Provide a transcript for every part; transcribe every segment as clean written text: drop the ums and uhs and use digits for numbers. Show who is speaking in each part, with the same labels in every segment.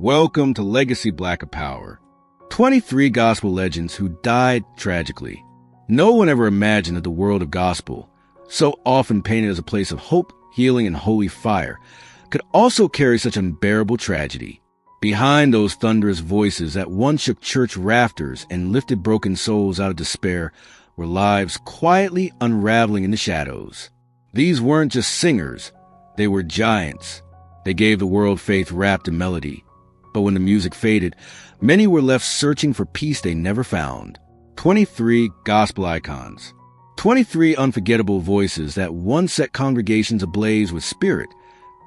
Speaker 1: Welcome to Legacy Black of Power. 23 gospel legends who died tragically. No one ever imagined that the world of gospel, so often painted as a place of hope, healing, and holy fire, could also carry such unbearable tragedy. Behind those thunderous voices that once shook church rafters and lifted broken souls out of despair were lives quietly unraveling in the shadows. These weren't just singers, they were giants. They gave the world faith wrapped in melody. But when the music faded, many were left searching for peace they never found. 23 gospel icons. 23 unforgettable voices that once set congregations ablaze with spirit,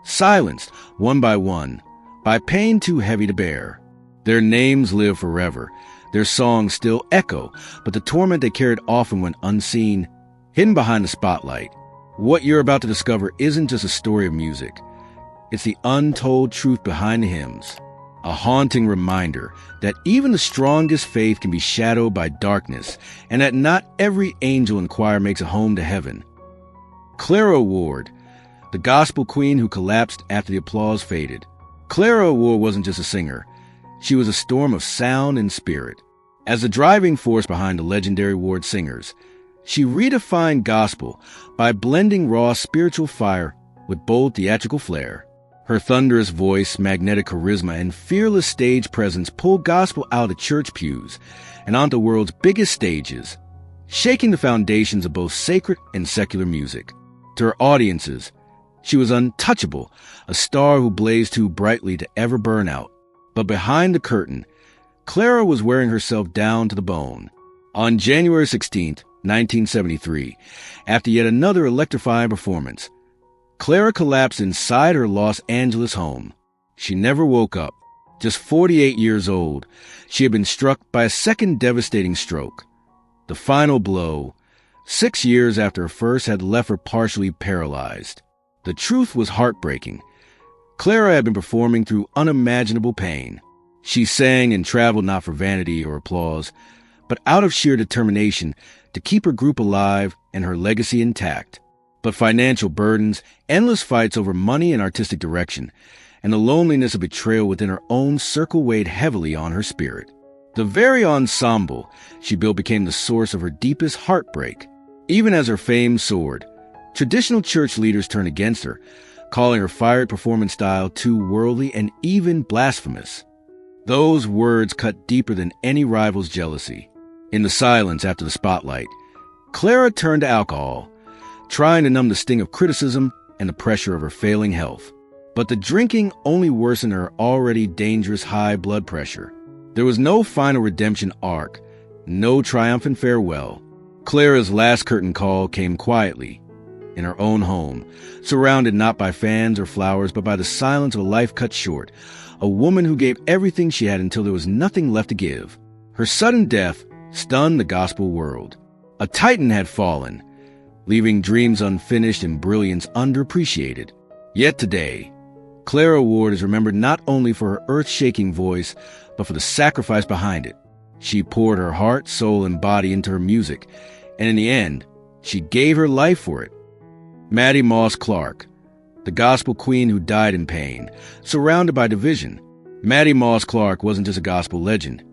Speaker 1: silenced one by pain too heavy to bear. Their names live forever. Their songs still echo, but the torment they carried often went unseen, hidden behind the spotlight. What you're about to discover isn't just a story of music. It's the untold truth behind the hymns. A haunting reminder that even the strongest faith can be shadowed by darkness, and that not every angel in choir makes a home to heaven. Clara Ward, the gospel queen who collapsed after the applause faded. Clara Ward wasn't just a singer. She was a storm of sound and spirit. As the driving force behind the legendary Ward singers, she redefined gospel by blending raw spiritual fire with bold theatrical flair. Her thunderous voice, magnetic charisma, and fearless stage presence pulled gospel out of church pews and onto the world's biggest stages, shaking the foundations of both sacred and secular music. To her audiences, she was untouchable, a star who blazed too brightly to ever burn out. But behind the curtain, Clara was wearing herself down to the bone. On January 16, 1973, after yet another electrifying performance, Clara collapsed inside her Los Angeles home. She never woke up. Just 48 years old, she had been struck by a second devastating stroke. The final blow, 6 years after her first had left her partially paralyzed. The truth was heartbreaking. Clara had been performing through unimaginable pain. She sang and traveled not for vanity or applause, but out of sheer determination to keep her group alive and her legacy intact. But financial burdens, endless fights over money and artistic direction, and the loneliness of betrayal within her own circle weighed heavily on her spirit. The very ensemble she built became the source of her deepest heartbreak. Even as her fame soared, traditional church leaders turned against her, calling her fired performance style too worldly and even blasphemous. Those words cut deeper than any rival's jealousy. In the silence after the spotlight, Clara turned to alcohol, trying to numb the sting of criticism and the pressure of her failing health. But the drinking only worsened her already dangerous high blood pressure. There was no final redemption arc, no triumphant farewell. Clara's last curtain call came quietly, in her own home, surrounded not by fans or flowers, but by the silence of a life cut short, a woman who gave everything she had until there was nothing left to give. Her sudden death stunned the gospel world. A titan had fallen, leaving dreams unfinished and brilliance underappreciated. Yet today, Clara Ward is remembered not only for her earth-shaking voice, but for the sacrifice behind it. She poured her heart, soul, and body into her music, and in the end, she gave her life for it. Mattie Moss Clark, the gospel queen who died in pain, surrounded by division. Mattie Moss Clark wasn't just a gospel legend.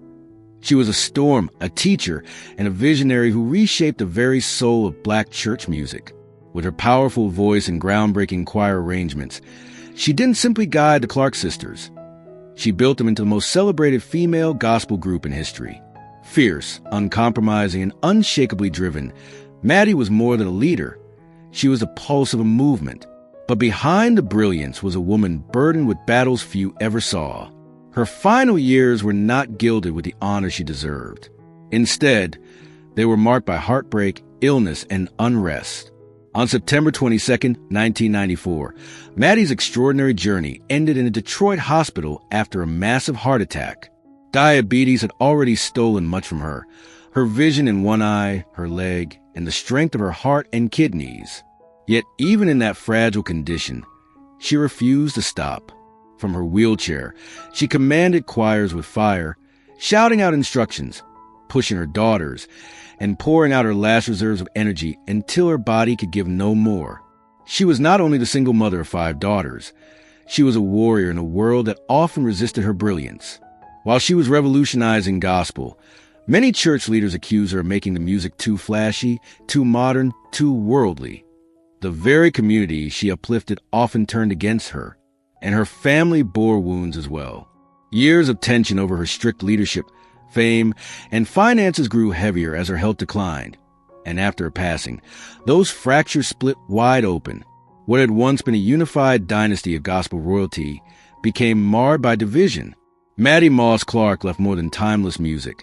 Speaker 1: She was a storm, a teacher, and a visionary who reshaped the very soul of black church music. With her powerful voice and groundbreaking choir arrangements, she didn't simply guide the Clark sisters. She built them into the most celebrated female gospel group in history. Fierce, uncompromising, and unshakably driven, Mattie was more than a leader. She was the pulse of a movement. But behind the brilliance was a woman burdened with battles few ever saw. Her final years were not gilded with the honor she deserved. Instead, they were marked by heartbreak, illness, and unrest. On September 22, 1994, Mattie's extraordinary journey ended in a Detroit hospital after a massive heart attack. Diabetes had already stolen much from her, her vision in one eye, her leg, and the strength of her heart and kidneys. Yet even in that fragile condition, she refused to stop. From her wheelchair, she commanded choirs with fire, shouting out instructions, pushing her daughters, and pouring out her last reserves of energy until her body could give no more. She was not only the single mother of 5 daughters, She was a warrior in a world that often resisted her brilliance. While she was revolutionizing gospel, many church leaders accused her of making the music too flashy, too modern, too worldly. The very community she uplifted often turned against her, and her family bore wounds as well. Years of tension over her strict leadership, fame, and finances grew heavier as her health declined. And after her passing, those fractures split wide open. What had once been a unified dynasty of gospel royalty became marred by division. Mattie Moss Clark left more than timeless music.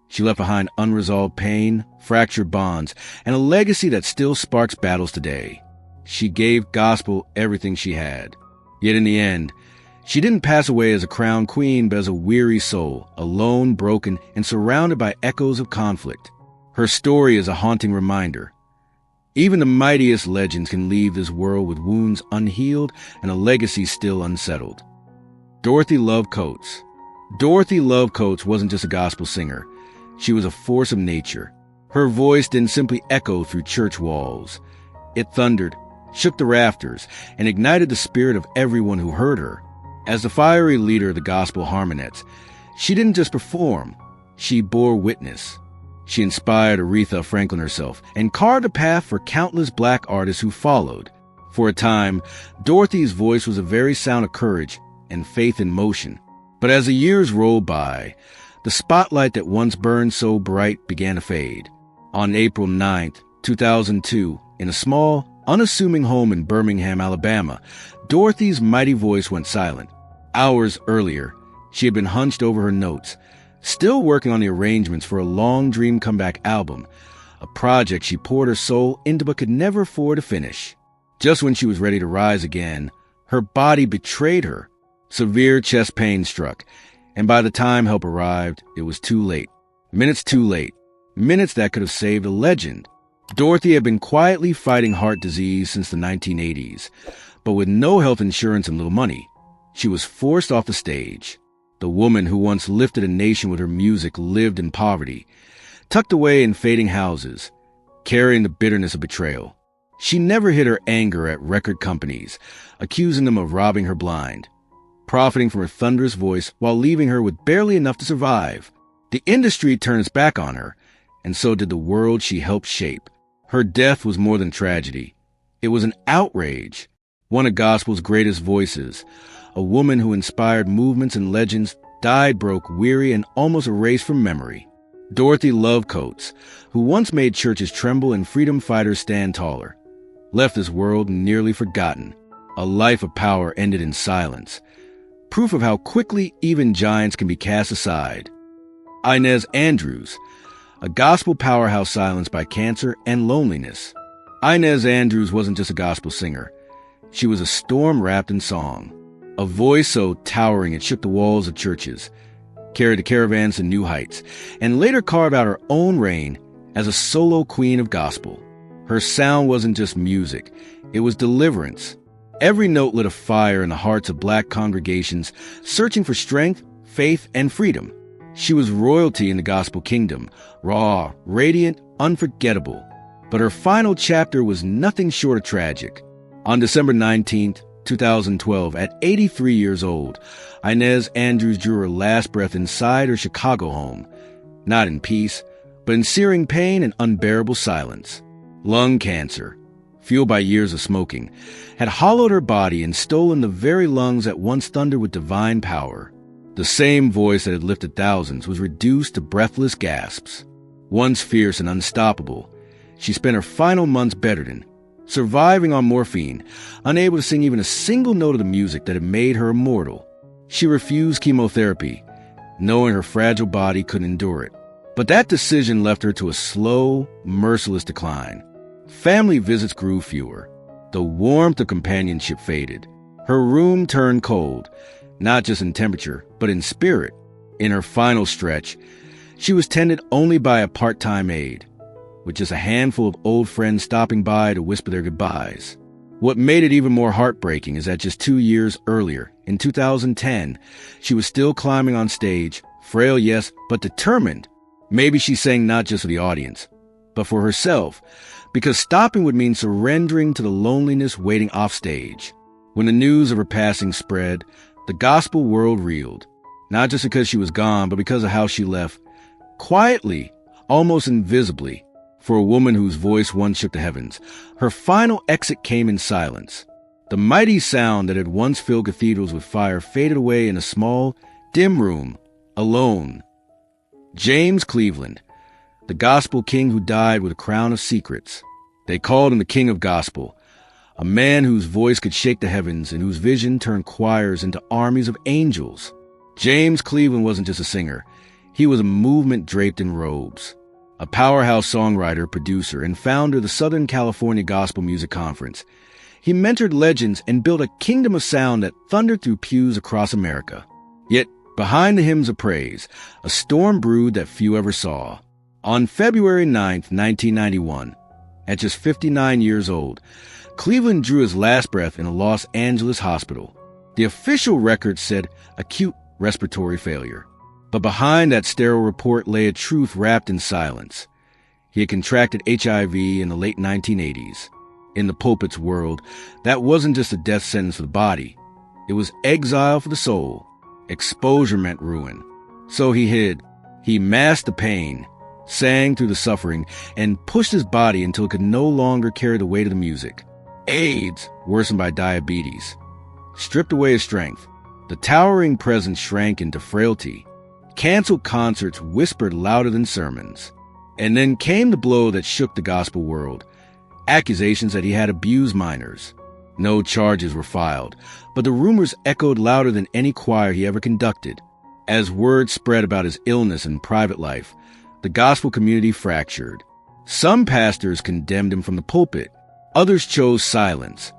Speaker 1: She left behind unresolved pain, fractured bonds, and a legacy that still sparks battles today. She gave gospel everything she had. Yet in the end, she didn't pass away as a crowned queen, but as a weary soul, alone, broken, and surrounded by echoes of conflict. Her story is a haunting reminder. Even the mightiest legends can leave this world with wounds unhealed and a legacy still unsettled. Dorothy Love Coates. Dorothy Love Coates wasn't just a gospel singer. She was a force of nature. Her voice didn't simply echo through church walls. It thundered, shook the rafters, and ignited the spirit of everyone who heard her. As the fiery leader of the gospel harmonettes, she didn't just perform, she bore witness. She inspired Aretha Franklin herself and carved a path for countless black artists who followed. For a time, Dorothy's voice was a very sound of courage and faith in motion. But as the years rolled by, the spotlight that once burned so bright began to fade. On April 9, 2002, in a small, unassuming home in Birmingham, Alabama, Dorothy's mighty voice went silent. Hours earlier, she had been hunched over her notes, still working on the arrangements for a long-dreamed comeback album, a project she poured her soul into but could never afford to finish. Just when she was ready to rise again, her body betrayed her. Severe chest pain struck, and by the time help arrived, it was too late. Minutes too late. Minutes that could have saved a legend. Dorothy had been quietly fighting heart disease since the 1980s, but with no health insurance and little money, she was forced off the stage. The woman who once lifted a nation with her music lived in poverty, tucked away in fading houses, carrying the bitterness of betrayal. She never hid her anger at record companies, accusing them of robbing her blind, profiting from her thunderous voice while leaving her with barely enough to survive. The industry turned its back on her, and so did the world she helped shape. Her death was more than tragedy. It was an outrage. One of gospel's greatest voices, a woman who inspired movements and legends, died broke, weary, and almost erased from memory. Dorothy Love Coates, who once made churches tremble and freedom fighters stand taller, left this world nearly forgotten. A life of power ended in silence. Proof of how quickly even giants can be cast aside. Inez Andrews, a gospel powerhouse silenced by cancer and loneliness. Inez Andrews wasn't just a gospel singer. She was a storm wrapped in song. A voice so towering it shook the walls of churches, carried the caravans to new heights, and later carved out her own reign as a solo queen of gospel. Her sound wasn't just music, it was deliverance. Every note lit a fire in the hearts of black congregations searching for strength, faith, and freedom. She was royalty in the gospel kingdom, raw, radiant, unforgettable. But her final chapter was nothing short of tragic. On December 19th, 2012, at 83 years old, Inez Andrews drew her last breath inside her Chicago home, not in peace, but in searing pain and unbearable silence. Lung cancer, fueled by years of smoking, had hollowed her body and stolen the very lungs that once thundered with divine power. The same voice that had lifted thousands was reduced to breathless gasps. Once fierce and unstoppable, she spent her final months bedridden, surviving on morphine, unable to sing even a single note of the music that had made her immortal. She refused chemotherapy, knowing her fragile body couldn't endure it. But that decision left her to a slow, merciless decline. Family visits grew fewer. The warmth of companionship faded. Her room turned cold, not just in temperature, but in spirit. In her final stretch, she was tended only by a part-time aide, with just a handful of old friends stopping by to whisper their goodbyes. What made it even more heartbreaking is that just 2 years earlier, in 2010, she was still climbing on stage, frail yes, but determined. Maybe she sang not just for the audience, but for herself, because stopping would mean surrendering to the loneliness waiting off stage. When the news of her passing spread, the gospel world reeled, not just because she was gone, but because of how she left, quietly, almost invisibly, for a woman whose voice once shook the heavens. Her final exit came in silence. The mighty sound that had once filled cathedrals with fire faded away in a small, dim room, alone. James Cleveland, the gospel king who died with a crown of secrets. They called him the King of Gospel, a man whose voice could shake the heavens and whose vision turned choirs into armies of angels. James Cleveland wasn't just a singer. He was a movement draped in robes. A powerhouse songwriter, producer, and founder of the Southern California Gospel Music Conference. He mentored legends and built a kingdom of sound that thundered through pews across America. Yet, behind the hymns of praise, a storm brewed that few ever saw. On February 9th, 1991, at just 59 years old, Cleveland drew his last breath in a Los Angeles hospital. The official record said acute respiratory failure. But behind that sterile report lay a truth wrapped in silence. He had contracted HIV in the late 1980s. In the pulpit's world, that wasn't just a death sentence for the body. It was exile for the soul. Exposure meant ruin. So he hid. He masked the pain, sang through the suffering, and pushed his body until it could no longer carry the weight of the music. AIDS, worsened by diabetes, stripped away his strength. The towering presence shrank into frailty. Canceled concerts whispered louder than sermons. And then came the blow that shook the gospel world. Accusations that he had abused minors. No charges were filed, but the rumors echoed louder than any choir he ever conducted. As word spread about his illness and private life, the gospel community fractured. Some pastors condemned him from the pulpit. Others chose silence,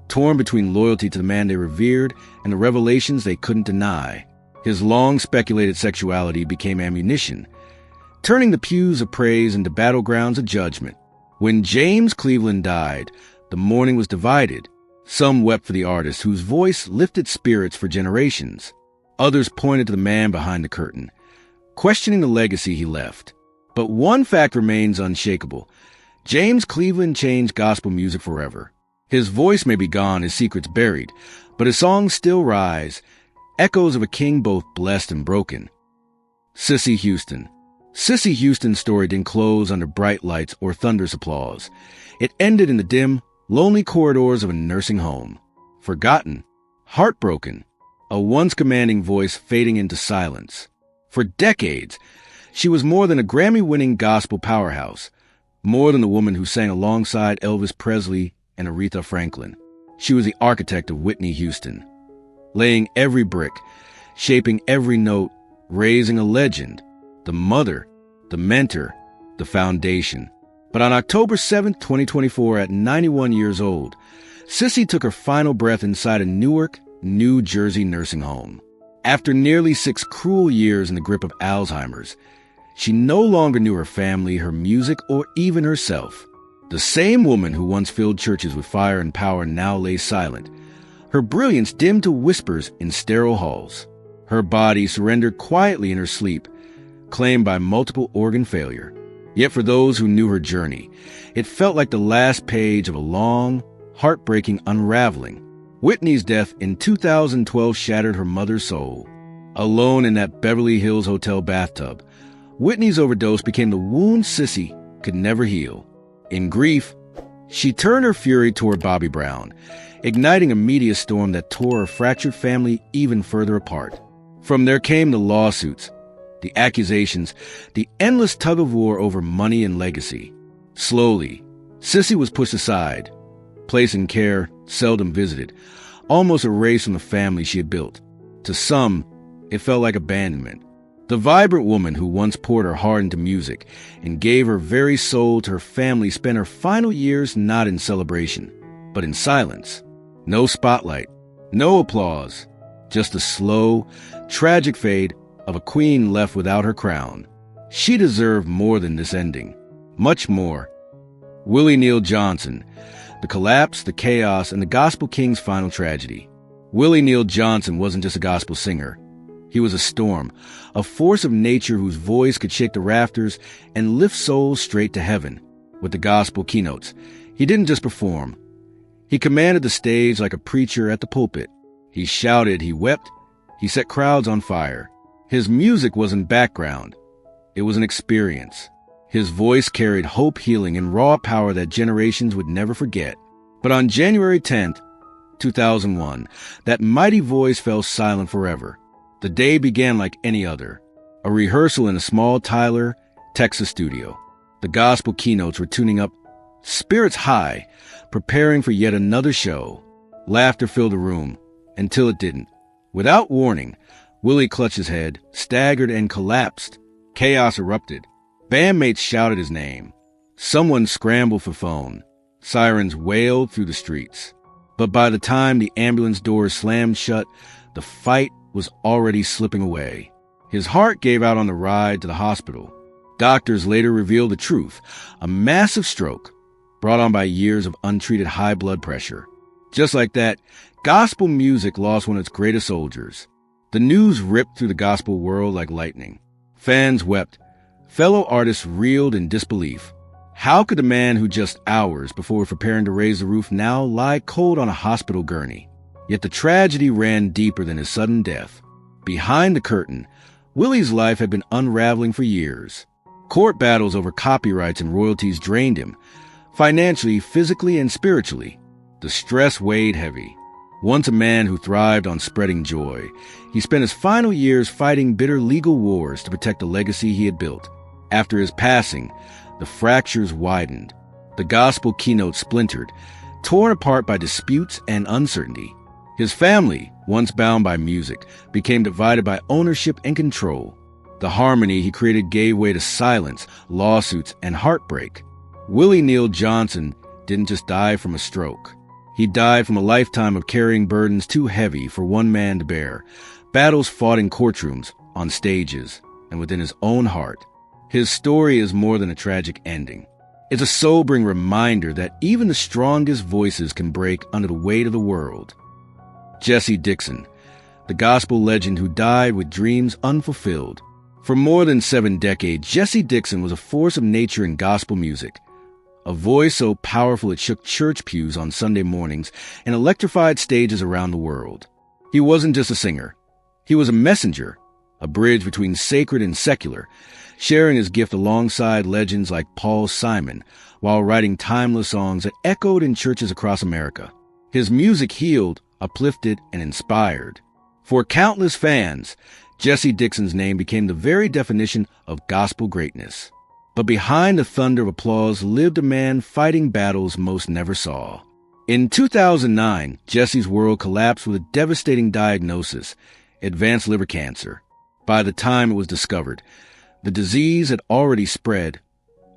Speaker 1: torn between loyalty to the man they revered and the revelations they couldn't deny. His long-speculated sexuality became ammunition, turning the pews of praise into battlegrounds of judgment. When James Cleveland died, the mourning was divided. Some wept for the artist whose voice lifted spirits for generations. Others pointed to the man behind the curtain, questioning the legacy he left. But one fact remains unshakable. James Cleveland changed gospel music forever. His voice may be gone, his secrets buried, but his songs still rise, echoes of a king both blessed and broken. Cissy Houston. Cissy Houston's story didn't close under bright lights or thunderous applause. It ended in the dim, lonely corridors of a nursing home. Forgotten, heartbroken, a once commanding voice fading into silence. For decades, she was more than a Grammy-winning gospel powerhouse, more than the woman who sang alongside Elvis Presley and Aretha Franklin. She was the architect of Whitney Houston, laying every brick, shaping every note, raising a legend, the mother, the mentor, the foundation. But on October 7th, 2024, at 91 years old, Cissy took her final breath inside a Newark, New Jersey nursing home. After nearly 6 cruel years in the grip of Alzheimer's, she no longer knew her family, her music, or even herself. The same woman who once filled churches with fire and power now lay silent, her brilliance dimmed to whispers in sterile halls. Her body surrendered quietly in her sleep, claimed by multiple organ failure. Yet for those who knew her journey, it felt like the last page of a long, heartbreaking unraveling. Whitney's death in 2012 shattered her mother's soul. Alone in that Beverly Hills hotel bathtub, Whitney's overdose became the wound Cissy could never heal. In grief, she turned her fury toward Bobby Brown, igniting a media storm that tore her fractured family even further apart. From there came the lawsuits, the accusations, the endless tug-of-war over money and legacy. Slowly, Cissy was pushed aside, placed in care seldom visited, almost erased from the family she had built. To some, it felt like abandonment. The vibrant woman who once poured her heart into music and gave her very soul to her family spent her final years not in celebration, but in silence. No spotlight, no applause, just the slow, tragic fade of a queen left without her crown. She deserved more than this ending. Much more. Willie Neal Johnson, the collapse, the chaos, and the gospel king's final tragedy. Willie Neal Johnson wasn't just a gospel singer. He was a storm, a force of nature whose voice could shake the rafters and lift souls straight to heaven. With the gospel keynotes, he didn't just perform. He commanded the stage like a preacher at the pulpit. He shouted, he wept, he set crowds on fire. His music wasn't background. It was an experience. His voice carried hope, healing, and raw power that generations would never forget. But on January 10th, 2001, that mighty voice fell silent forever. The day began like any other. A rehearsal in a small Tyler, Texas studio. The gospel keynotes were tuning up, spirits high, preparing for yet another show. Laughter filled the room, until it didn't. Without warning, Willie clutched his head, staggered, and collapsed. Chaos erupted. Bandmates shouted his name. Someone scrambled for phone. Sirens wailed through the streets. But by the time the ambulance doors slammed shut, the fight was already slipping away. His heart gave out on the ride to the hospital. Doctors later revealed the truth: a massive stroke brought on by years of untreated high blood pressure. Just like that, gospel music lost one of its greatest soldiers. The news ripped through the gospel world like lightning. Fans wept. Fellow artists reeled in disbelief. How could the man who just hours before preparing to raise the roof now lie cold on a hospital gurney? Yet the tragedy ran deeper than his sudden death. Behind the curtain, Willie's life had been unraveling for years. Court battles over copyrights and royalties drained him, financially, physically, and spiritually. The stress weighed heavy. Once a man who thrived on spreading joy, he spent his final years fighting bitter legal wars to protect the legacy he had built. After his passing, the fractures widened. The gospel keynote splintered, torn apart by disputes and uncertainty. His family, once bound by music, became divided by ownership and control. The harmony he created gave way to silence, lawsuits, and heartbreak. Willie Neal Johnson didn't just die from a stroke. He died from a lifetime of carrying burdens too heavy for one man to bear, battles fought in courtrooms, on stages, and within his own heart. His story is more than a tragic ending. It's a sobering reminder that even the strongest voices can break under the weight of the world. Jessy Dixon, the gospel legend who died with dreams unfulfilled. For more than 7 decades, Jessy Dixon was a force of nature in gospel music. A voice so powerful it shook church pews on Sunday mornings and electrified stages around the world. He wasn't just a singer. He was a messenger, a bridge between sacred and secular, sharing his gift alongside legends like Paul Simon while writing timeless songs that echoed in churches across America. His music healed, uplifted, and inspired. For countless fans, Jessy Dixon's name became the very definition of gospel greatness. But behind the thunder of applause lived a man fighting battles most never saw. In 2009, Jessy's world collapsed with a devastating diagnosis: advanced liver cancer. By the time it was discovered, the disease had already spread,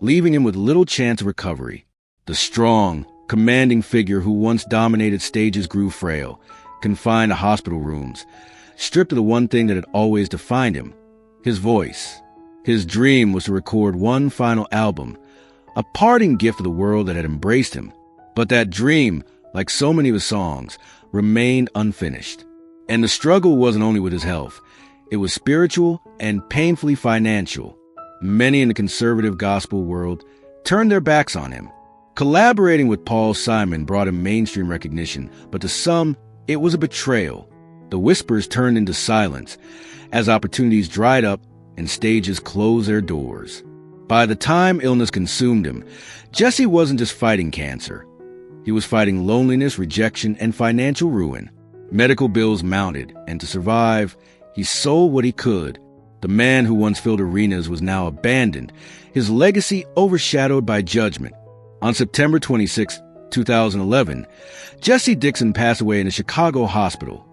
Speaker 1: leaving him with little chance of recovery. The strong, commanding figure who once dominated stages grew frail, confined to hospital rooms, stripped of the one thing that had always defined him: his voice. His dream was to record one final album, a parting gift to the world that had embraced him. But that dream, like so many of his songs, remained unfinished. And the struggle wasn't only with his health. It was spiritual and painfully financial. Many in the conservative gospel world turned their backs on him. Collaborating with Paul Simon brought him mainstream recognition, but to some, it was a betrayal. The whispers turned into silence as opportunities dried up and stages closed their doors. By the time illness consumed him, Jessy wasn't just fighting cancer. He was fighting loneliness, rejection, and financial ruin. Medical bills mounted, and to survive, he sold what he could. The man who once filled arenas was now abandoned, his legacy overshadowed by judgment. On September 26, 2011, Jessy Dixon passed away in a Chicago hospital.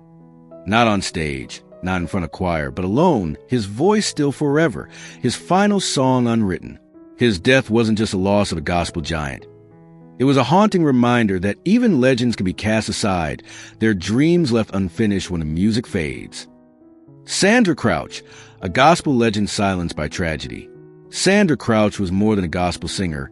Speaker 1: Not on stage, not in front of choir, but alone, his voice still forever, his final song unwritten. His death wasn't just a loss of a gospel giant. It was a haunting reminder that even legends can be cast aside, their dreams left unfinished when the music fades. Sandra Crouch, a gospel legend silenced by tragedy. Sandra Crouch was more than a gospel singer.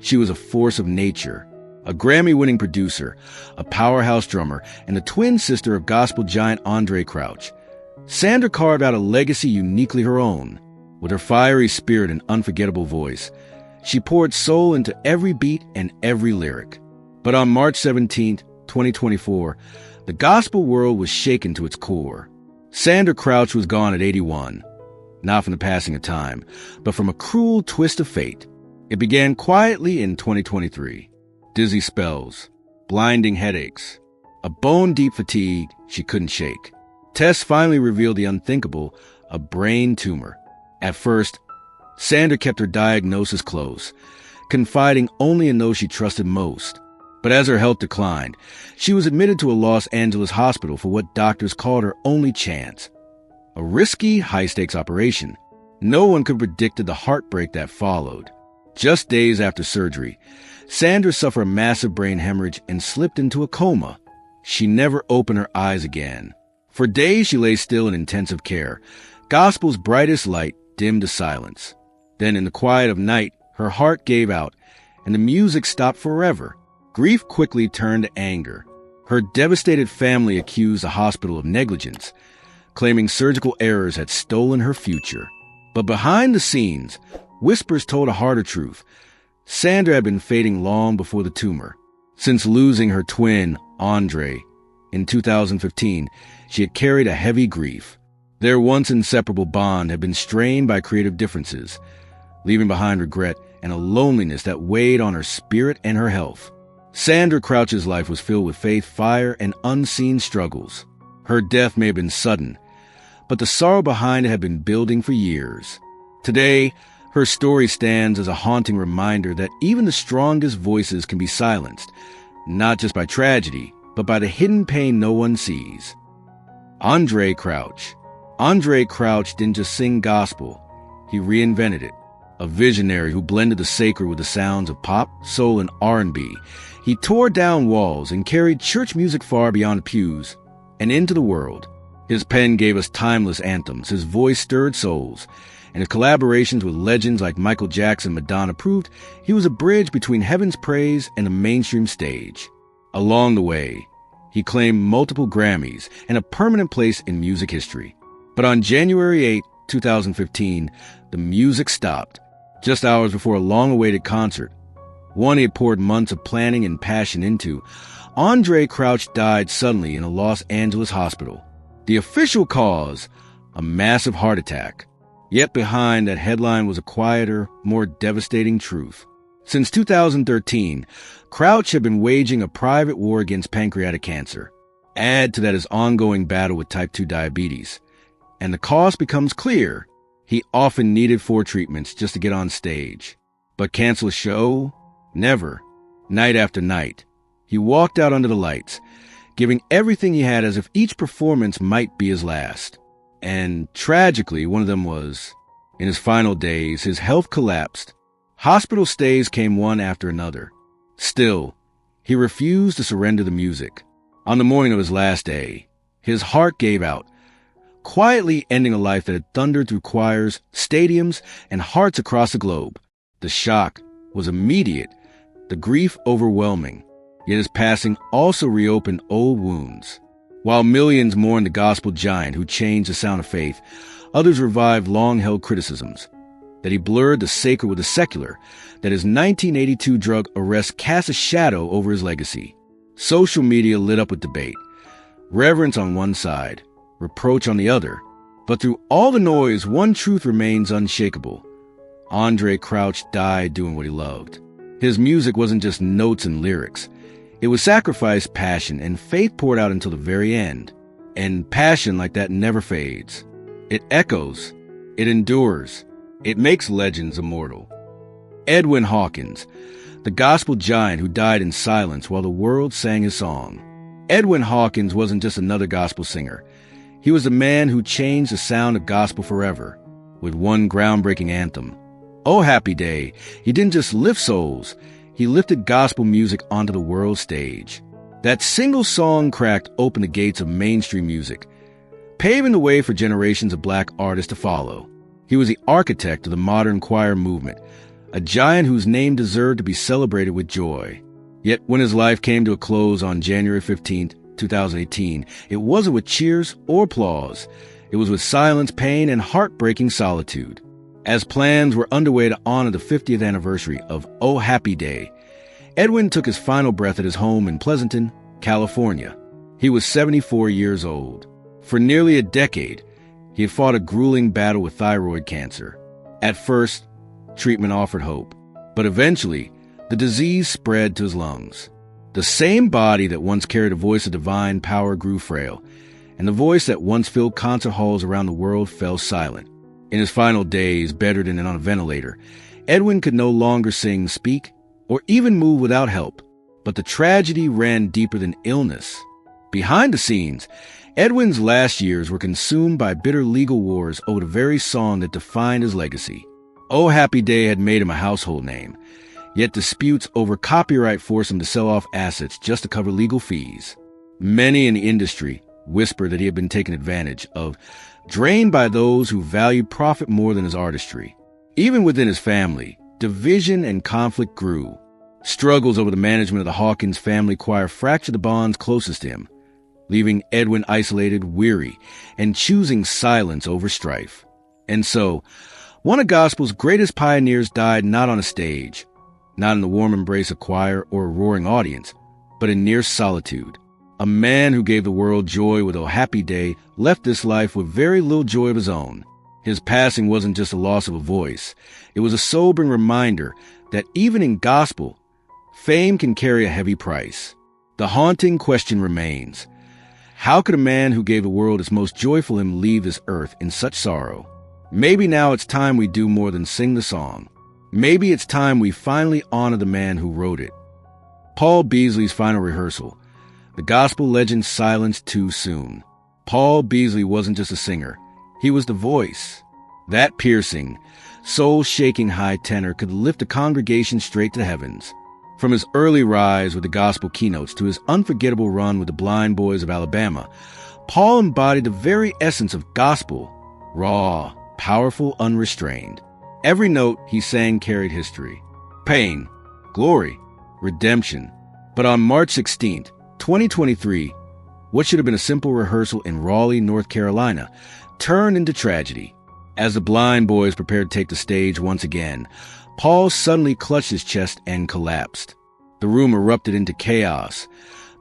Speaker 1: She was a force of nature, a Grammy-winning producer, a powerhouse drummer, and the twin sister of gospel giant Andre Crouch. Sandra carved out a legacy uniquely her own. With her fiery spirit and unforgettable voice, she poured soul into every beat and every lyric. But on March 17, 2024, the gospel world was shaken to its core. Sandra Crouch was gone at 81, not from the passing of time, but from a cruel twist of fate. It began quietly in 2023. Dizzy spells, blinding headaches, a bone-deep fatigue she couldn't shake. Tests finally revealed the unthinkable, a brain tumor. At first, Sandra kept her diagnosis close, confiding only in those she trusted most. But as her health declined, she was admitted to a Los Angeles hospital for what doctors called her only chance. A risky, high-stakes operation. No one could have predicted the heartbreak that followed. Just days after surgery, Sandra suffered a massive brain hemorrhage and slipped into a coma. She never opened her eyes again. For days she lay still in intensive care. Gospel's brightest light dimmed to silence. Then in the quiet of night, her heart gave out, and the music stopped forever. Grief quickly turned to anger. Her devastated family accused the hospital of negligence, claiming surgical errors had stolen her future. But behind the scenes, whispers told a harder truth. Sandra had been fading long before the tumor. Since losing her twin, Andre, in 2015, she had carried a heavy grief. Their once inseparable bond had been strained by creative differences, leaving behind regret and a loneliness that weighed on her spirit and her health. Sandra Crouch's life was filled with faith, fire, and unseen struggles. Her death may have been sudden, but the sorrow behind it had been building for years. Today, her story stands as a haunting reminder that even the strongest voices can be silenced, not just by tragedy, but by the hidden pain no one sees. Andre Crouch. Andre Crouch didn't just sing gospel, he reinvented it. A visionary who blended the sacred with the sounds of pop, soul, and R&B. He tore down walls and carried church music far beyond the pews and into the world. His pen gave us timeless anthems, his voice stirred souls, and his collaborations with legends like Michael Jackson and Madonna proved he was a bridge between heaven's praise and the mainstream stage. Along the way, he claimed multiple Grammys and a permanent place in music history. But on January 8, 2015, the music stopped, just hours before a long-awaited concert, one he had poured months of planning and passion into. Andre Crouch died suddenly in a Los Angeles hospital. The official cause, a massive heart attack. Yet behind that headline was a quieter, more devastating truth. Since 2013, Crouch had been waging a private war against pancreatic cancer. Add to that his ongoing battle with type 2 diabetes. And the cost becomes clear. He often needed 4 treatments just to get on stage. But cancel a show? Never. Night after night, he walked out under the lights, giving everything he had as if each performance might be his last. And tragically, one of them was. In his final days, his health collapsed. Hospital stays came one after another. Still, he refused to surrender the music. On the morning of his last day, his heart gave out, quietly ending a life that had thundered through choirs, stadiums, and hearts across the globe. The shock was immediate, the grief overwhelming. Yet his passing also reopened old wounds. While millions mourned the gospel giant who changed the sound of faith, others revived long-held criticisms. That he blurred the sacred with the secular, that his 1982 drug arrest cast a shadow over his legacy. Social media lit up with debate. Reverence on one side, reproach on the other. But through all the noise, one truth remains unshakable. Andre Crouch died doing what he loved. His music wasn't just notes and lyrics. It was sacrifice, passion, and faith poured out until the very end. And passion like that never fades. It echoes. It endures. It makes legends immortal. Edwin Hawkins, the gospel giant who died in silence while the world sang his song. Edwin Hawkins wasn't just another gospel singer. He was the man who changed the sound of gospel forever with one groundbreaking anthem. Oh Happy Day, he didn't just lift souls, he lifted gospel music onto the world stage. That single song cracked open the gates of mainstream music, paving the way for generations of black artists to follow. He was the architect of the modern choir movement, a giant whose name deserved to be celebrated with joy. Yet when his life came to a close on January 15, 2018, it wasn't with cheers or applause. It was with silence, pain, and heartbreaking solitude. As plans were underway to honor the 50th anniversary of Oh Happy Day, Edwin took his final breath at his home in Pleasanton, California. He was 74 years old. For nearly a decade, he had fought a grueling battle with thyroid cancer. At first, treatment offered hope, but eventually, the disease spread to his lungs. The same body that once carried a voice of divine power grew frail, and the voice that once filled concert halls around the world fell silent. In his final days, bedridden and on a ventilator, Edwin could no longer sing, speak, or even move without help. But the tragedy ran deeper than illness. Behind the scenes, Edwin's last years were consumed by bitter legal wars over the very song that defined his legacy. Oh Happy Day had made him a household name, yet disputes over copyright forced him to sell off assets just to cover legal fees. Many in the industry whispered that he had been taken advantage of, drained by those who valued profit more than his artistry. Even within his family, division and conflict grew. Struggles over the management of the Hawkins family choir fractured the bonds closest to him, leaving Edwin isolated, weary, and choosing silence over strife. And so, one of gospel's greatest pioneers died not on a stage, not in the warm embrace of choir or a roaring audience, but in near solitude. A man who gave the world joy with a happy day left this life with very little joy of his own. His passing wasn't just a loss of a voice. It was a sobering reminder that even in gospel, fame can carry a heavy price. The haunting question remains: how could a man who gave the world its most joyful hymn leave this earth in such sorrow? Maybe now it's time we do more than sing the song. Maybe it's time we finally honor the man who wrote it. Paul Beasley's final rehearsal. The gospel legend silenced too soon. Paul Beasley wasn't just a singer. He was the voice. That piercing, soul-shaking high tenor could lift a congregation straight to the heavens. From his early rise with the gospel keynotes to his unforgettable run with the Blind Boys of Alabama, Paul embodied the very essence of gospel, raw, powerful, unrestrained. Every note he sang carried history, pain, glory, redemption. But on March 16th, 2023, what should have been a simple rehearsal in Raleigh, North Carolina, turned into tragedy. As the Blind Boys prepared to take the stage once again, Paul suddenly clutched his chest and collapsed. The room erupted into chaos,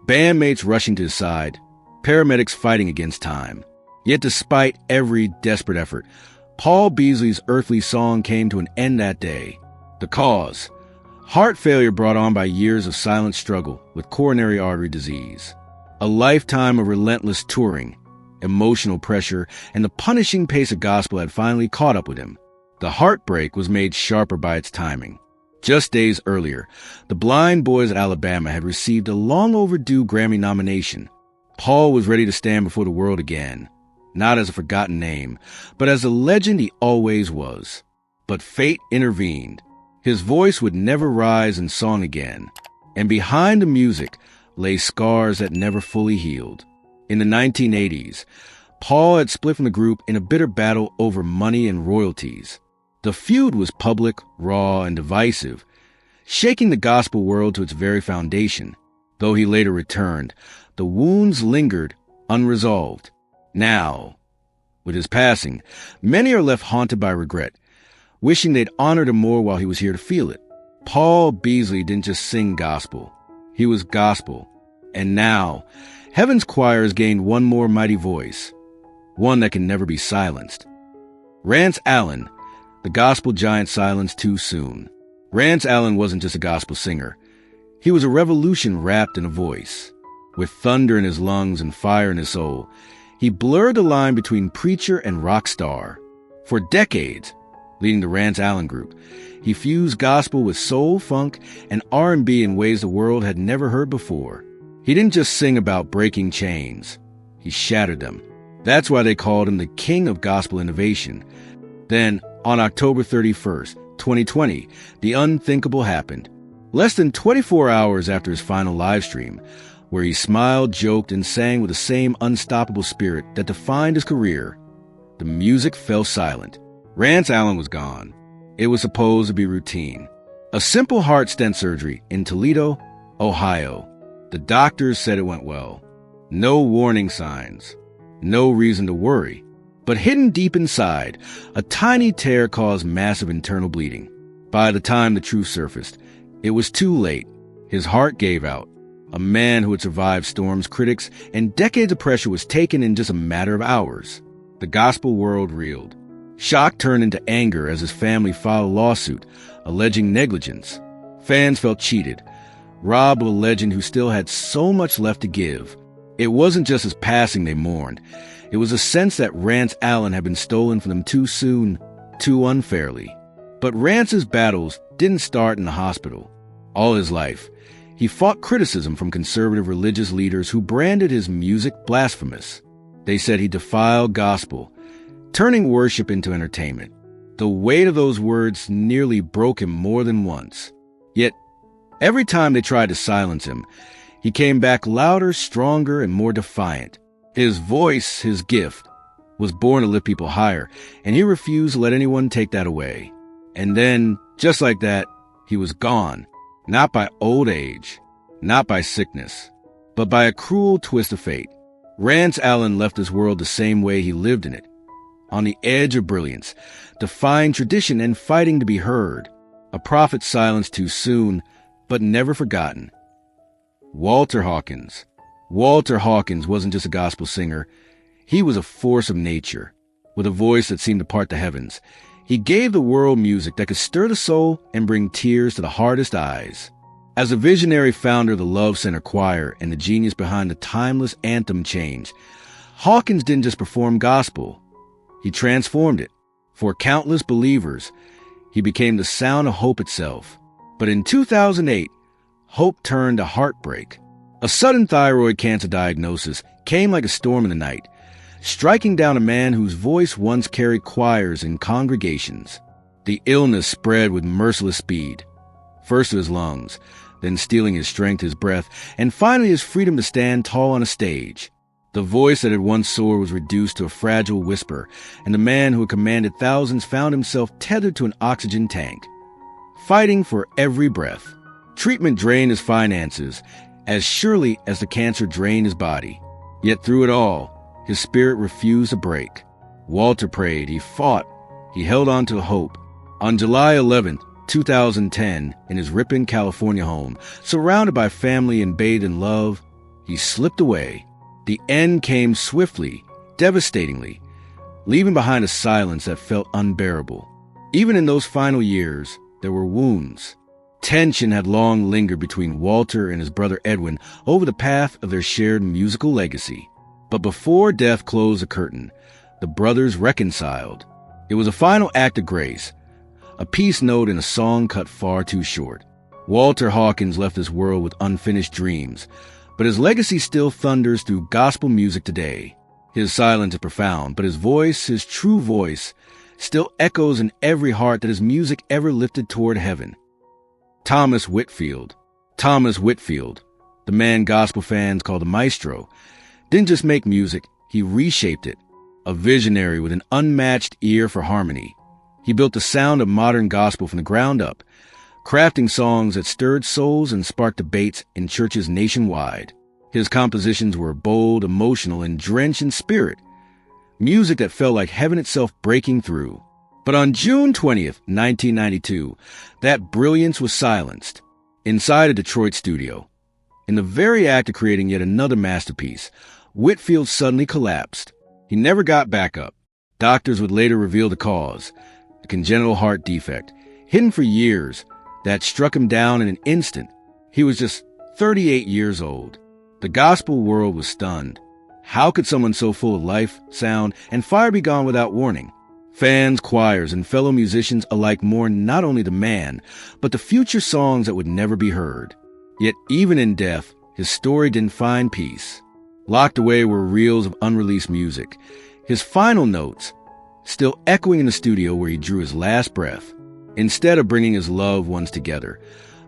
Speaker 1: bandmates rushing to his side, paramedics fighting against time. Yet despite every desperate effort, Paul Beasley's earthly song came to an end that day. The cause: heart failure brought on by years of silent struggle with coronary artery disease. A lifetime of relentless touring, emotional pressure, and the punishing pace of gospel had finally caught up with him. The heartbreak was made sharper by its timing. Just days earlier, the Blind Boys of Alabama had received a long-overdue Grammy nomination. Paul was ready to stand before the world again, not as a forgotten name, but as the legend he always was. But fate intervened. His voice would never rise in song again, and behind the music lay scars that never fully healed. In the 1980s, Paul had split from the group in a bitter battle over money and royalties. The feud was public, raw, and divisive, shaking the gospel world to its very foundation. Though he later returned, the wounds lingered unresolved. Now, with his passing, many are left haunted by regret, wishing they'd honored him more while he was here to feel it. Paul Beasley didn't just sing gospel. He was gospel. And now, heaven's choir has gained one more mighty voice, one that can never be silenced. Rance Allen, the gospel giant silenced too soon. Rance Allen wasn't just a gospel singer. He was a revolution wrapped in a voice. With thunder in his lungs and fire in his soul, he blurred the line between preacher and rock star. For decades, leading the Rance Allen Group, he fused gospel with soul, funk, and R&B in ways the world had never heard before. He didn't just sing about breaking chains. He shattered them. That's why they called him the King of Gospel Innovation. Then, on October 31st, 2020, the unthinkable happened. Less than 24 hours after his final live stream, where he smiled, joked, and sang with the same unstoppable spirit that defined his career, the music fell silent. Rance Allen was gone. It was supposed to be routine. A simple heart stent surgery in Toledo, Ohio. The doctors said it went well. No warning signs. No reason to worry. But hidden deep inside, a tiny tear caused massive internal bleeding. By the time the truth surfaced, it was too late. His heart gave out. A man who had survived storms, critics, and decades of pressure was taken in just a matter of hours. The gospel world reeled. Shock turned into anger as his family filed a lawsuit, alleging negligence. Fans felt cheated, robbed of a legend who still had so much left to give. It wasn't just his passing they mourned. It was a sense that Rance Allen had been stolen from them too soon, too unfairly. But Rance's battles didn't start in the hospital. All his life, he fought criticism from conservative religious leaders who branded his music blasphemous. They said he defiled gospel, turning worship into entertainment. The weight of those words nearly broke him more than once. Yet, every time they tried to silence him, he came back louder, stronger, and more defiant. His voice, his gift, was born to lift people higher, and he refused to let anyone take that away. And then, just like that, he was gone. Not by old age, not by sickness, but by a cruel twist of fate. Rance Allen left this world the same way he lived in it, on the edge of brilliance, defying tradition and fighting to be heard. A prophet silenced too soon, but never forgotten. Walter Hawkins. Walter Hawkins wasn't just a gospel singer. He was a force of nature, with a voice that seemed to part the heavens. He gave the world music that could stir the soul and bring tears to the hardest eyes. As a visionary founder of the Love Center Choir and the genius behind the timeless anthem Change, Hawkins didn't just perform gospel. He transformed it. For countless believers, he became the sound of hope itself. But in 2008, hope turned to heartbreak. A sudden thyroid cancer diagnosis came like a storm in the night, striking down a man whose voice once carried choirs and congregations. The illness spread with merciless speed, first to his lungs, then stealing his strength, his breath, and finally his freedom to stand tall on a stage. The voice that had once soared was reduced to a fragile whisper, and the man who had commanded thousands found himself tethered to an oxygen tank, fighting for every breath. Treatment drained his finances as surely as the cancer drained his body. Yet through it all, his spirit refused to break. Walter prayed, he fought, he held on to hope. On July 11th, 2010, in his Ripon, California home, surrounded by family and bathed in love, he slipped away. The end came swiftly, devastatingly, leaving behind a silence that felt unbearable. Even in those final years, there were wounds. Tension had long lingered between Walter and his brother Edwin over the path of their shared musical legacy. But before death closed the curtain, the brothers reconciled. It was a final act of grace, a peace note in a song cut far too short. Walter Hawkins left this world with unfinished dreams, but his legacy still thunders through gospel music today. His silence is profound, but his voice, his true voice, still echoes in every heart that his music ever lifted toward heaven. Thomas Whitfield. Thomas Whitfield, the man gospel fans call the maestro, didn't just make music, he reshaped it. A visionary with an unmatched ear for harmony. He built the sound of modern gospel from the ground up, crafting songs that stirred souls and sparked debates in churches nationwide. His compositions were bold, emotional, and drenched in spirit. Music that felt like heaven itself breaking through. But on June 20th, 1992, that brilliance was silenced. Inside a Detroit studio, in the very act of creating yet another masterpiece, Whitfield suddenly collapsed. He never got back up. Doctors would later reveal the cause, a congenital heart defect, hidden for years, that struck him down in an instant. He was just 38 years old. The gospel world was stunned. How could someone so full of life, sound, and fire be gone without warning? Fans, choirs, and fellow musicians alike mourned not only the man, but the future songs that would never be heard. Yet even in death, his story didn't find peace. Locked away were reels of unreleased music, his final notes still echoing in the studio where he drew his last breath. Instead of bringing his loved ones together,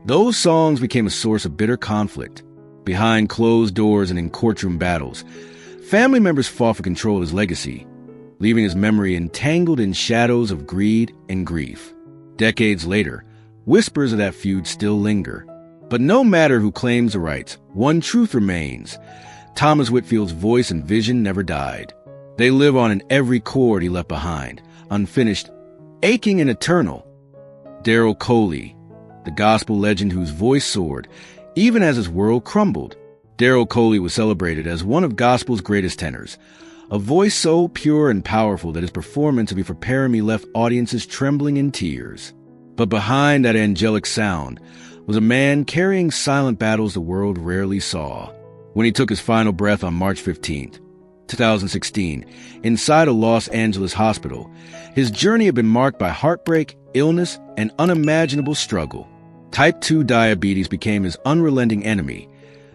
Speaker 1: those songs became a source of bitter conflict. Behind closed doors and in courtroom battles, family members fought for control of his legacy, leaving his memory entangled in shadows of greed and grief. Decades later, whispers of that feud still linger. But no matter who claims the rights, one truth remains. Thomas Whitfield's voice and vision never died. They live on in every chord he left behind, unfinished, aching and eternal. Daryl Coley, the gospel legend whose voice soared, even as his world crumbled. Daryl Coley was celebrated as one of gospel's greatest tenors, a voice so pure and powerful that his performance of "You Prepare Me" left audiences trembling in tears. But behind that angelic sound was a man carrying silent battles the world rarely saw. When he took his final breath on March 15th, 2016, inside a Los Angeles hospital, his journey had been marked by heartbreak, illness, and unimaginable struggle. Type 2 diabetes became his unrelenting enemy,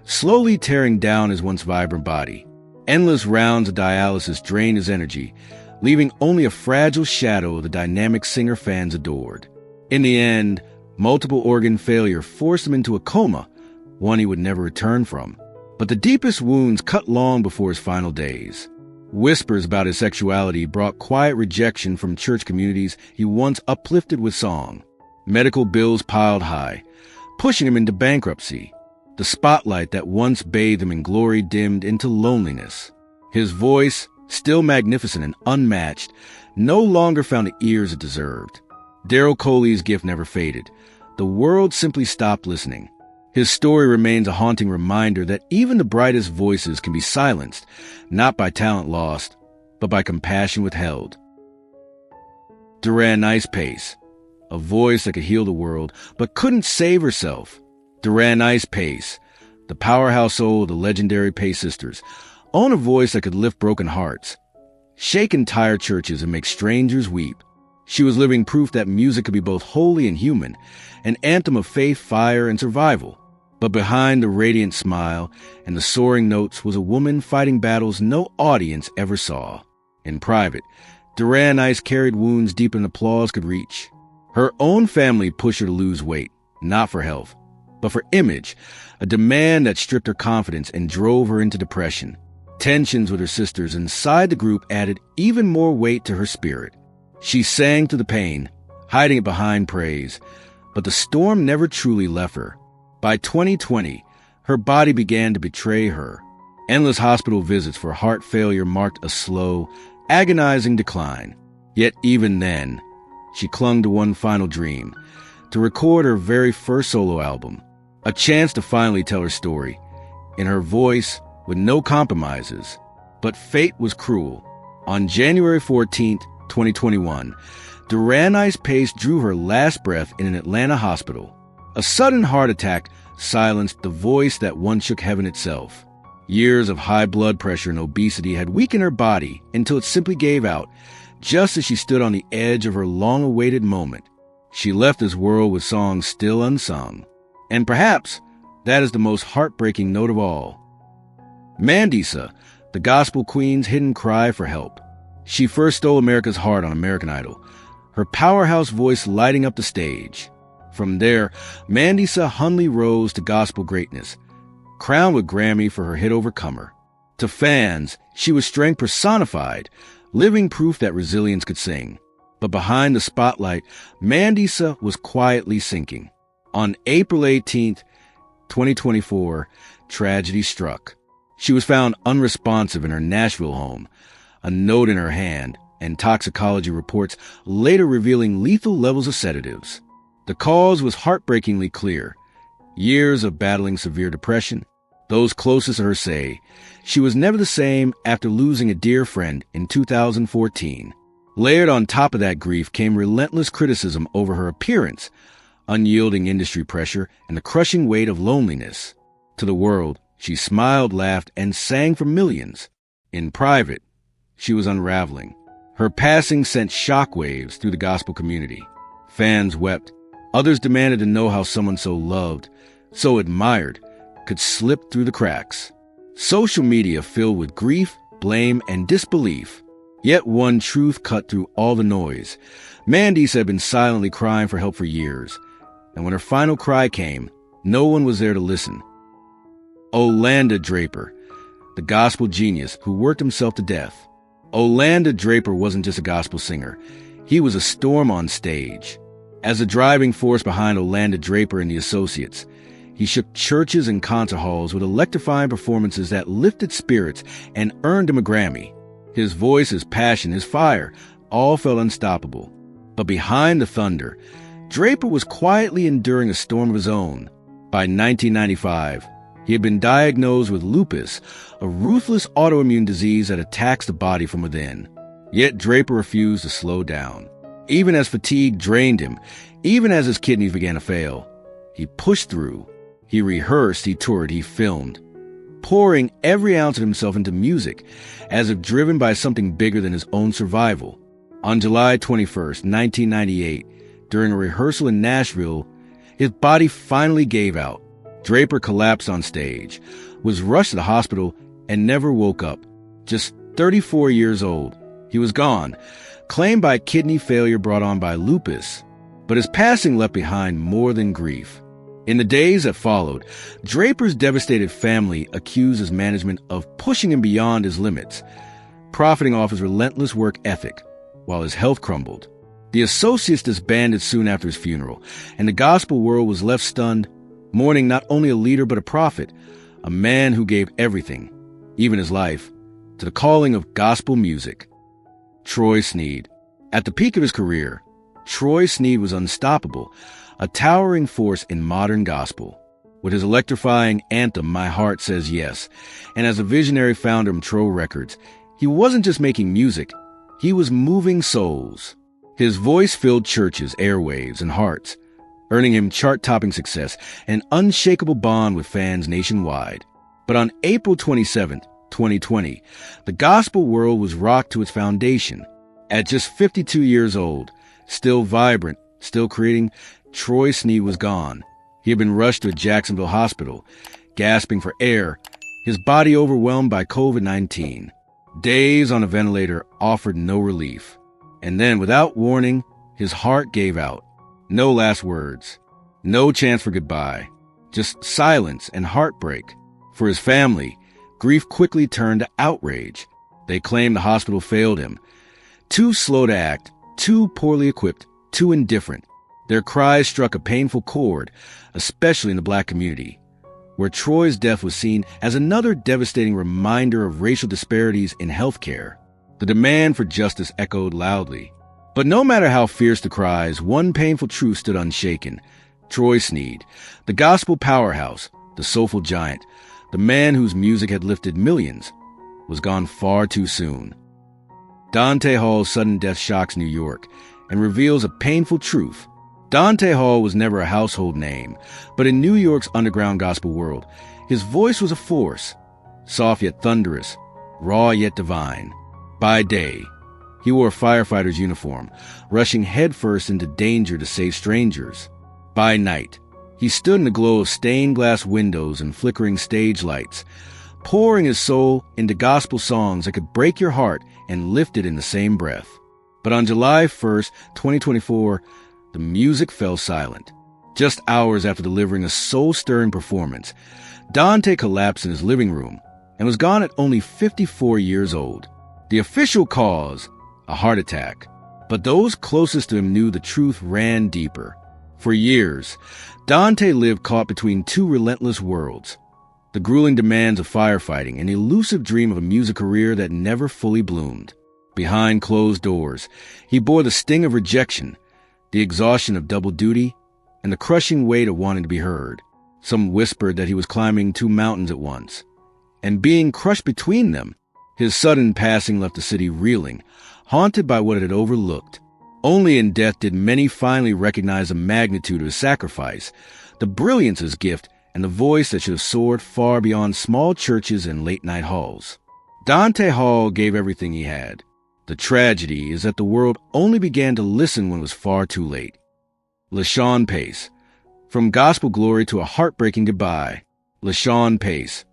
Speaker 1: slowly tearing down his once vibrant body. Endless rounds of dialysis drained his energy, leaving only a fragile shadow of the dynamic singer fans adored. In the end, multiple organ failure forced him into a coma, one he would never return from. But the deepest wounds cut long before his final days. Whispers about his sexuality brought quiet rejection from church communities he once uplifted with song. Medical bills piled high, pushing him into bankruptcy. The spotlight that once bathed him in glory dimmed into loneliness. His voice, still magnificent and unmatched, no longer found the ears it deserved. Daryl Coley's gift never faded. The world simply stopped listening. His story remains a haunting reminder that even the brightest voices can be silenced, not by talent lost, but by compassion withheld. Duranice Pace, a voice that could heal the world, but couldn't save herself. Duranice Pace, the powerhouse soul of the legendary Pace sisters, owned a voice that could lift broken hearts, shake entire churches, and make strangers weep. She was living proof that music could be both holy and human, an anthem of faith, fire, and survival. But behind the radiant smile and the soaring notes was a woman fighting battles no audience ever saw. In private, Duranice carried wounds deeper than applause could reach. Her own family pushed her to lose weight, not for health, but for image, a demand that stripped her confidence and drove her into depression. Tensions with her sisters inside the group added even more weight to her spirit. She sang through the pain, hiding it behind praise, but the storm never truly left her. By 2020, her body began to betray her. Endless hospital visits for heart failure marked a slow, agonizing decline. Yet even then, she clung to one final dream, to record her very first solo album, a chance to finally tell her story, in her voice with no compromises. But fate was cruel. On January 14th, 2021, Duranice Pace drew her last breath in an Atlanta hospital. A sudden heart attack silenced the voice that once shook heaven itself. Years of high blood pressure and obesity had weakened her body until it simply gave out, just as she stood on the edge of her long-awaited moment. She left this world with songs still unsung. And perhaps that is the most heartbreaking note of all. Mandisa, the gospel queen's hidden cry for help. She first stole America's heart on American Idol, her powerhouse voice lighting up the stage. From there, Mandisa humbly rose to gospel greatness, crowned with Grammy for her hit Overcomer. To fans, she was strength personified, living proof that resilience could sing. But behind the spotlight, Mandisa was quietly sinking. On April 18th, 2024, tragedy struck. She was found unresponsive in her Nashville home, a note in her hand, and toxicology reports later revealing lethal levels of sedatives. The cause was heartbreakingly clear. Years of battling severe depression. Those closest to her say she was never the same after losing a dear friend in 2014. Layered on top of that grief came relentless criticism over her appearance, unyielding industry pressure, and the crushing weight of loneliness. To the world, she smiled, laughed, and sang for millions. In private, she was unraveling. Her passing sent shockwaves through the gospel community. Fans wept. Others demanded to know how someone so loved, so admired, could slip through the cracks. Social media filled with grief, blame, and disbelief. Yet one truth cut through all the noise. Mandisa had been silently crying for help for years, and when her final cry came, no one was there to listen. Orlando Draper, the gospel genius who worked himself to death. Orlando Draper wasn't just a gospel singer. He was a storm on stage. As the driving force behind Orlando Draper and the Associates, he shook churches and concert halls with electrifying performances that lifted spirits and earned him a Grammy. His voice, his passion, his fire, all felt unstoppable. But behind the thunder, Draper was quietly enduring a storm of his own. By 1995, he had been diagnosed with lupus, a ruthless autoimmune disease that attacks the body from within. Yet Draper refused to slow down. Even as fatigue drained him, even as his kidneys began to fail, he pushed through. He rehearsed, he toured, he filmed, pouring every ounce of himself into music, as if driven by something bigger than his own survival. On July 21st, 1998, during a rehearsal in Nashville, his body finally gave out. Draper collapsed on stage, was rushed to the hospital, and never woke up. Just 34 years old, he was gone, claimed by kidney failure brought on by lupus. But his passing left behind more than grief. In the days that followed, Draper's devastated family accused his management of pushing him beyond his limits, profiting off his relentless work ethic, while his health crumbled. The associates disbanded soon after his funeral, and the gospel world was left stunned, mourning not only a leader but a prophet, a man who gave everything, even his life, to the calling of gospel music. Troy Sneed. At the peak of his career, Troy Sneed was unstoppable, a towering force in modern gospel. With his electrifying anthem, My Heart Says Yes, and as a visionary founder of Tro Records, he wasn't just making music, he was moving souls. His voice filled churches, airwaves, and hearts, earning him chart-topping success and an unshakable bond with fans nationwide. But on April 27, 2020, the gospel world was rocked to its foundation. At just 52 years old, still vibrant, still creating, Troy Sneed was gone. He had been rushed to a Jacksonville hospital, gasping for air, his body overwhelmed by COVID-19. Days on a ventilator offered no relief. And then, without warning, his heart gave out. No last words. No chance for goodbye. Just silence and heartbreak. For his family, grief quickly turned to outrage. They claimed the hospital failed him. Too slow to act, too poorly equipped, too indifferent. Their cries struck a painful chord, especially in the black community, where Troy's death was seen as another devastating reminder of racial disparities in healthcare. The demand for justice echoed loudly. But no matter how fierce the cries, one painful truth stood unshaken. Troy Sneed, the gospel powerhouse, the soulful giant, the man whose music had lifted millions, was gone far too soon. Dante Hall's sudden death shocks New York and reveals a painful truth. Dante Hall was never a household name, but in New York's underground gospel world, his voice was a force, soft yet thunderous, raw yet divine. By day, he wore a firefighter's uniform, rushing headfirst into danger to save strangers. By night, he stood in the glow of stained glass windows and flickering stage lights, pouring his soul into gospel songs that could break your heart and lift it in the same breath. But on July 1st, 2024, the music fell silent. Just hours after delivering a soul-stirring performance, Dante collapsed in his living room and was gone at only 54 years old. The official cause, a heart attack. But those closest to him knew the truth ran deeper. For years, Dante lived caught between two relentless worlds, the grueling demands of firefighting and the elusive dream of a music career that never fully bloomed. Behind closed doors, he bore the sting of rejection, the exhaustion of double duty, and the crushing weight of wanting to be heard. Some whispered that he was climbing two mountains at once, and being crushed between them, his sudden passing left the city reeling, haunted by what it had overlooked. Only in death did many finally recognize the magnitude of his sacrifice, the brilliance of his gift, and the voice that should have soared far beyond small churches and late-night halls. Dante Hall gave everything he had. The tragedy is that the world only began to listen when it was far too late. LaShun Pace. From gospel glory to a heartbreaking goodbye. LaShun Pace,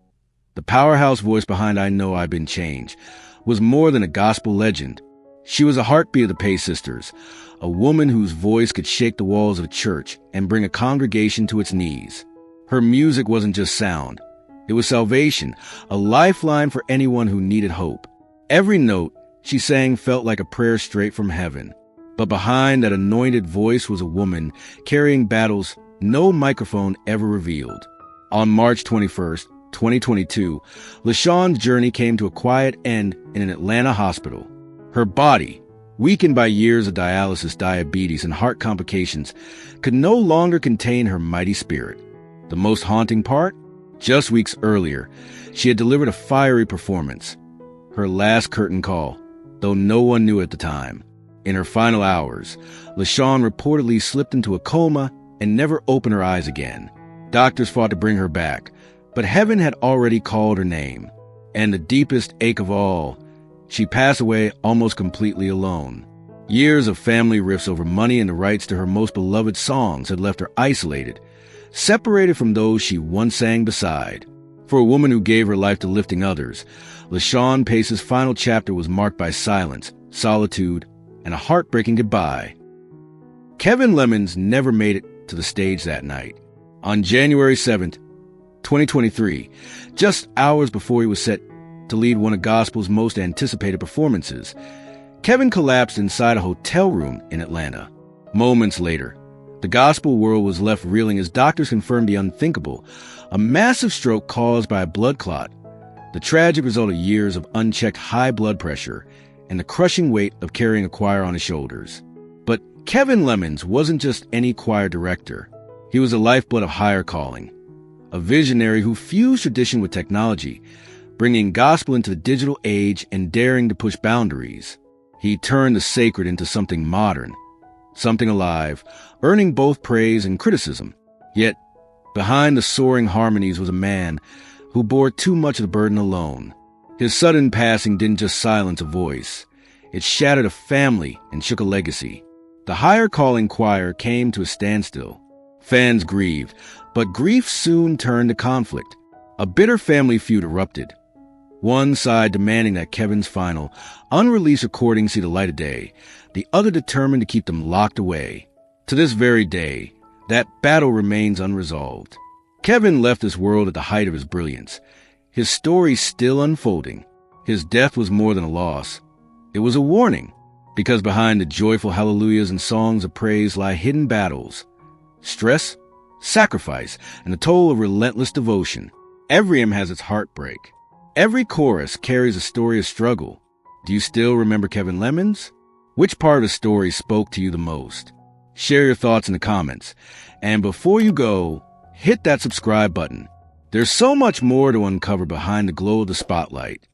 Speaker 1: the powerhouse voice behind I Know I've Been Changed, was more than a gospel legend. She was a heartbeat of the Pace sisters, a woman whose voice could shake the walls of a church and bring a congregation to its knees. Her music wasn't just sound. It was salvation, a lifeline for anyone who needed hope. Every note she sang felt like a prayer straight from heaven. But behind that anointed voice was a woman carrying battles no microphone ever revealed. On March 21st, 2022, LaShun's journey came to a quiet end in an Atlanta hospital. Her body, weakened by years of dialysis, diabetes, and heart complications, could no longer contain her mighty spirit. The most haunting part? Just weeks earlier, she had delivered a fiery performance. Her last curtain call, though no one knew at the time. In her final hours, LaShun reportedly slipped into a coma and never opened her eyes again. Doctors fought to bring her back, but heaven had already called her name. And the deepest ache of all, she passed away almost completely alone. Years of family rifts over money and the rights to her most beloved songs had left her isolated, separated from those she once sang beside. For a woman who gave her life to lifting others, LaShun Pace's final chapter was marked by silence, solitude, and a heartbreaking goodbye. Kevin Lemons never made it to the stage that night. On January 7th, 2023, just hours before he was set to lead one of gospel's most anticipated performances, Kevin collapsed inside a hotel room in Atlanta. Moments later, the gospel world was left reeling as doctors confirmed the unthinkable, a massive stroke caused by a blood clot, the tragic result of years of unchecked high blood pressure and the crushing weight of carrying a choir on his shoulders. But Kevin Lemons wasn't just any choir director. He was the lifeblood of higher calling, a visionary who fused tradition with technology, bringing gospel into the digital age and daring to push boundaries. He turned the sacred into something modern, something alive, earning both praise and criticism. Yet, behind the soaring harmonies was a man who bore too much of the burden alone. His sudden passing didn't just silence a voice. It shattered a family and shook a legacy. The higher calling choir came to a standstill. Fans grieved, but grief soon turned to conflict. A bitter family feud erupted. One side demanding that Kevin's final, unreleased recordings see the light of day, the other determined to keep them locked away. To this very day, that battle remains unresolved. Kevin left this world at the height of his brilliance, his story still unfolding. His death was more than a loss. It was a warning, because behind the joyful hallelujahs and songs of praise lie hidden battles, stress, sacrifice, and the toll of relentless devotion. Every hymn has its heartbreak. Every chorus carries a story of struggle. Do you still remember Kevin Lemons? Which part of the story spoke to you the most? Share your thoughts in the comments. And before you go, hit that subscribe button. There's so much more to uncover behind the glow of the spotlight.